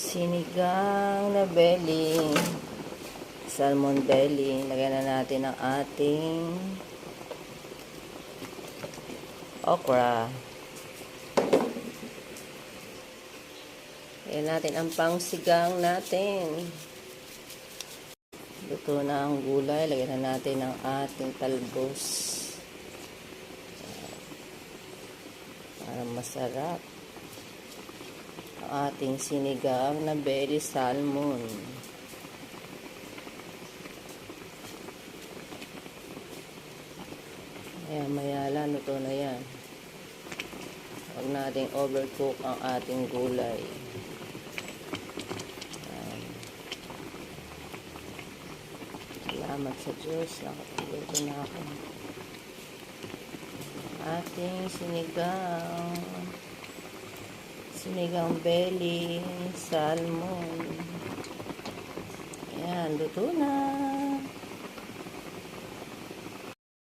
Sinigang na belly, salmon belly. Lagyan na natin ang ating okra. Lagyan natin ang pangsigang natin. Luto na ang gulay. Lagyan na natin ang ating talbos. Para masarap ang ating sinigang na belly salmon. Maya lang, luto na yan. Huwag nating overcook ang ating gulay. Salamat sa Diyos, nakapagluto na ako. Ating sinigang belly salmon. Ayan, luto na.